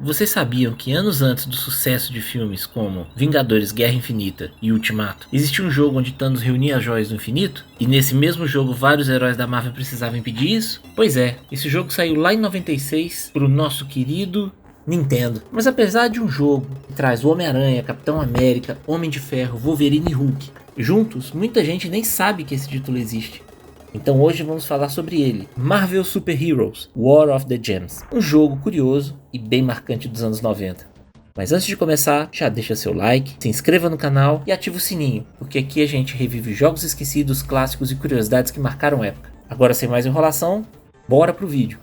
Vocês sabiam que anos antes do sucesso de filmes como Vingadores Guerra Infinita e Ultimato, existia um jogo onde Thanos reunia as joias do infinito? E nesse mesmo jogo vários heróis da Marvel precisavam impedir isso? Pois é, esse jogo saiu lá em 96 pro nosso querido Nintendo. Mas apesar de um jogo que traz o Homem-Aranha, Capitão América, Homem de Ferro, Wolverine e Hulk juntos, muita gente nem sabe que esse título existe. Então hoje vamos falar sobre ele, Marvel Super Heroes War of the Gems, um jogo curioso e bem marcante dos anos 90. Mas antes de começar, já deixa seu like, se inscreva no canal e ativa o sininho, porque aqui a gente revive jogos esquecidos, clássicos e curiosidades que marcaram época. Agora sem mais enrolação, bora pro vídeo!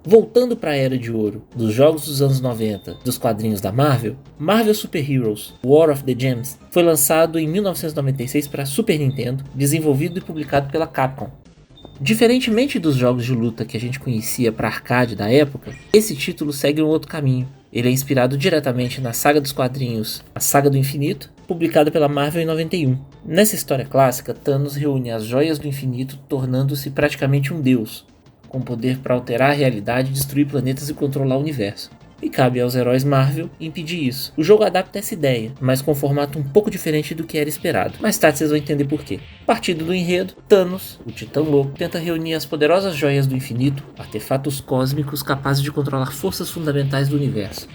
Voltando para a era de ouro dos jogos dos anos 90 dos quadrinhos da Marvel, Marvel Super Heroes War of the Gems foi lançado em 1996 para Super Nintendo, desenvolvido e publicado pela Capcom. Diferentemente dos jogos de luta que a gente conhecia para arcade da época, esse título segue um outro caminho. Ele é inspirado diretamente na saga dos quadrinhos A Saga do Infinito, publicada pela Marvel em 91. Nessa história clássica, Thanos reúne as joias do infinito, tornando-se praticamente um deus, com poder para alterar a realidade, destruir planetas e controlar o universo. E cabe aos heróis Marvel impedir isso. O jogo adapta essa ideia, mas com um formato um pouco diferente do que era esperado. Mais tarde vocês vão entender porquê. Partindo do enredo, Thanos, o Titã Louco, tenta reunir as poderosas joias do infinito, artefatos cósmicos capazes de controlar forças fundamentais do universo.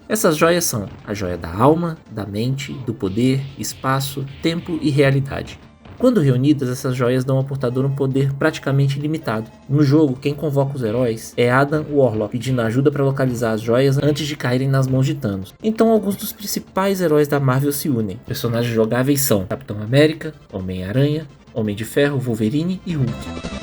Essas joias são a joia da alma, da mente, do poder, espaço, tempo e realidade. Quando reunidas, essas joias dão ao portador um poder praticamente ilimitado. No jogo, quem convoca os heróis é Adam Warlock, pedindo ajuda para localizar as joias antes de caírem nas mãos de Thanos. Então alguns dos principais heróis da Marvel se unem. Personagens jogáveis são Capitão América, Homem-Aranha, Homem de Ferro, Wolverine e Hulk.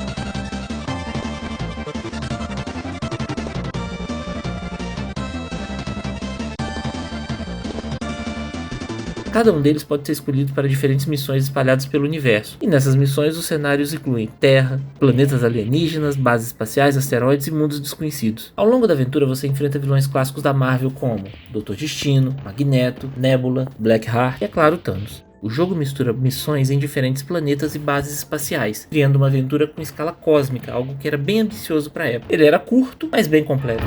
Cada um deles pode ser escolhido para diferentes missões espalhadas pelo universo, e nessas missões os cenários incluem Terra, planetas alienígenas, bases espaciais, asteroides e mundos desconhecidos. Ao longo da aventura você enfrenta vilões clássicos da Marvel como Doutor Destino, Magneto, Nebula, Blackheart e, é claro, Thanos. O jogo mistura missões em diferentes planetas e bases espaciais, criando uma aventura com escala cósmica, algo que era bem ambicioso para a época. Ele era curto, mas bem completo.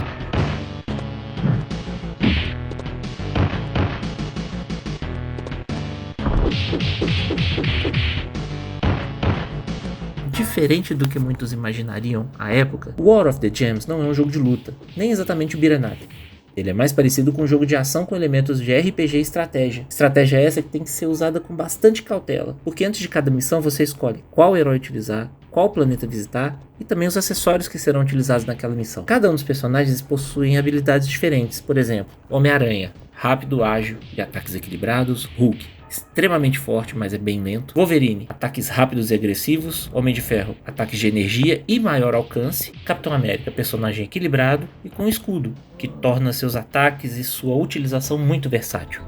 Diferente do que muitos imaginariam à época, War of the Gems não é um jogo de luta, nem exatamente o beat'em up. Ele é mais parecido com um jogo de ação com elementos de RPG e estratégia. Estratégia essa que tem que ser usada com bastante cautela, porque antes de cada missão você escolhe qual herói utilizar, qual planeta visitar e também os acessórios que serão utilizados naquela missão. Cada um dos personagens possuem habilidades diferentes, por exemplo, Homem-Aranha, rápido, ágil e ataques equilibrados, Hulk, extremamente forte, mas é bem lento. Wolverine, ataques rápidos e agressivos. Homem de Ferro, ataques de energia e maior alcance. Capitão América, personagem equilibrado e com escudo, que torna seus ataques e sua utilização muito versátil.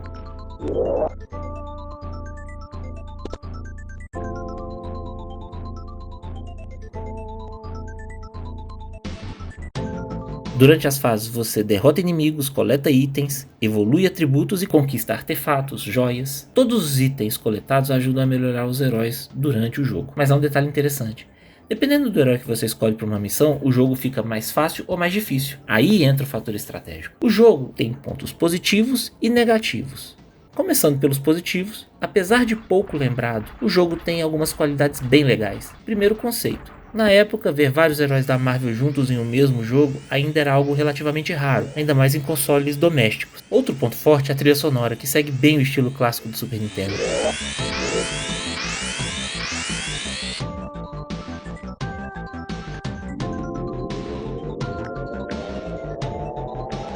Durante as fases você derrota inimigos, coleta itens, evolui atributos e conquista artefatos, joias. Todos os itens coletados ajudam a melhorar os heróis durante o jogo. Mas há um detalhe interessante. Dependendo do herói que você escolhe para uma missão, o jogo fica mais fácil ou mais difícil. Aí entra o fator estratégico. O jogo tem pontos positivos e negativos. Começando pelos positivos, apesar de pouco lembrado, o jogo tem algumas qualidades bem legais. Primeiro, o conceito. Na época, ver vários heróis da Marvel juntos em um mesmo jogo ainda era algo relativamente raro, ainda mais em consoles domésticos. Outro ponto forte é a trilha sonora, que segue bem o estilo clássico do Super Nintendo.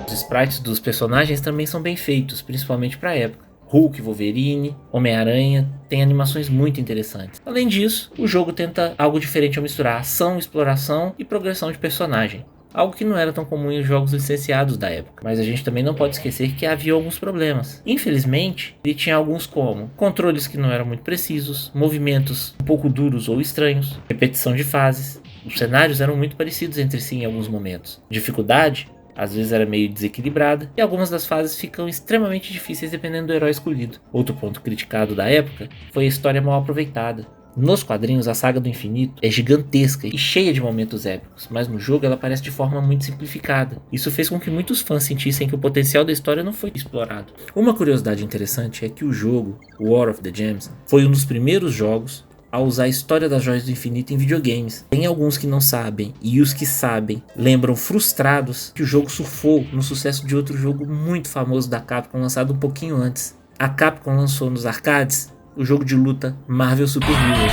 Os sprites dos personagens também são bem feitos, principalmente para a época. Hulk, Wolverine, Homem-Aranha tem animações muito interessantes. Além disso, o jogo tenta algo diferente ao misturar ação, exploração e progressão de personagem. Algo que não era tão comum em jogos licenciados da época. Mas a gente também não pode esquecer que havia alguns problemas. Infelizmente, ele tinha alguns como controles que não eram muito precisos, movimentos um pouco duros ou estranhos, repetição de fases. Os cenários eram muito parecidos entre si em alguns momentos. Dificuldade às vezes era meio desequilibrada, e algumas das fases ficam extremamente difíceis dependendo do herói escolhido. Outro ponto criticado da época foi a história mal aproveitada. Nos quadrinhos, a saga do infinito é gigantesca e cheia de momentos épicos, mas no jogo ela aparece de forma muito simplificada. Isso fez com que muitos fãs sentissem que o potencial da história não foi explorado. Uma curiosidade interessante é que o jogo, War of the Gems, foi um dos primeiros jogos a usar a história das joias do infinito em videogames. Tem alguns que não sabem, e os que sabem lembram frustrados que o jogo surfou no sucesso de outro jogo muito famoso da Capcom, lançado um pouquinho antes. A Capcom lançou nos arcades o jogo de luta Marvel Super Heroes.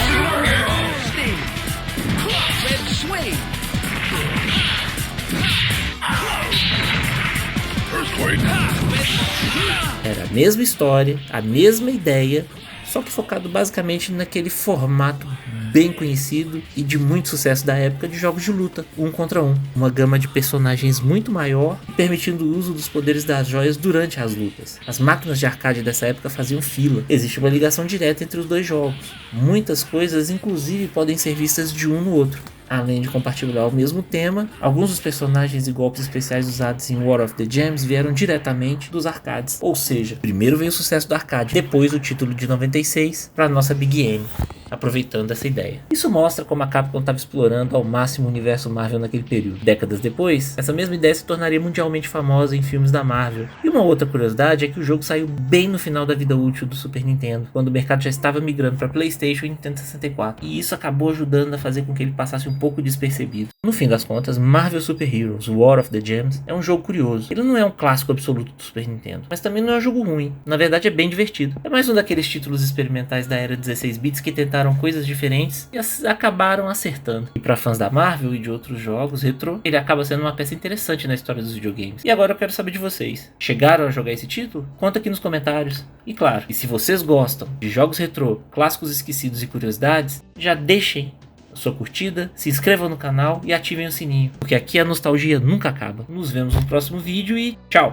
Era a mesma história, a mesma ideia, só que focado basicamente naquele formato bem conhecido e de muito sucesso da época de jogos de luta, 1 contra 1. Uma gama de personagens muito maior, permitindo o uso dos poderes das joias durante as lutas. As máquinas de arcade dessa época faziam fila. Existe uma ligação direta entre os dois jogos. Muitas coisas, inclusive, podem ser vistas de um no outro. Além de compartilhar o mesmo tema, alguns dos personagens e golpes especiais usados em War of the Gems vieram diretamente dos arcades. Ou seja, primeiro veio o sucesso do arcade, depois o título de 96 para nossa Big M, aproveitando essa ideia. Isso mostra como a Capcom estava explorando ao máximo o universo Marvel naquele período. Décadas depois, essa mesma ideia se tornaria mundialmente famosa em filmes da Marvel. E uma outra curiosidade é que o jogo saiu bem no final da vida útil do Super Nintendo, quando o mercado já estava migrando para PlayStation e Nintendo 64. E isso acabou ajudando a fazer com que ele passasse um pouco despercebido. No fim das contas, Marvel Super Heroes War of the Gems é um jogo curioso. Ele não é um clássico absoluto do Super Nintendo, mas também não é um jogo ruim. Na verdade, é bem divertido. É mais um daqueles títulos experimentais da era 16 bits que tentaram coisas diferentes e acabaram acertando. E para fãs da Marvel e de outros jogos retrô, ele acaba sendo uma peça interessante na história dos videogames. E agora eu quero saber de vocês. Chegaram a jogar esse título? Conta aqui nos comentários. E claro, e se vocês gostam de jogos retrô, clássicos esquecidos e curiosidades, já deixem sua curtida, se inscrevam no canal e ativem o sininho, porque aqui a nostalgia nunca acaba. Nos vemos no próximo vídeo e tchau!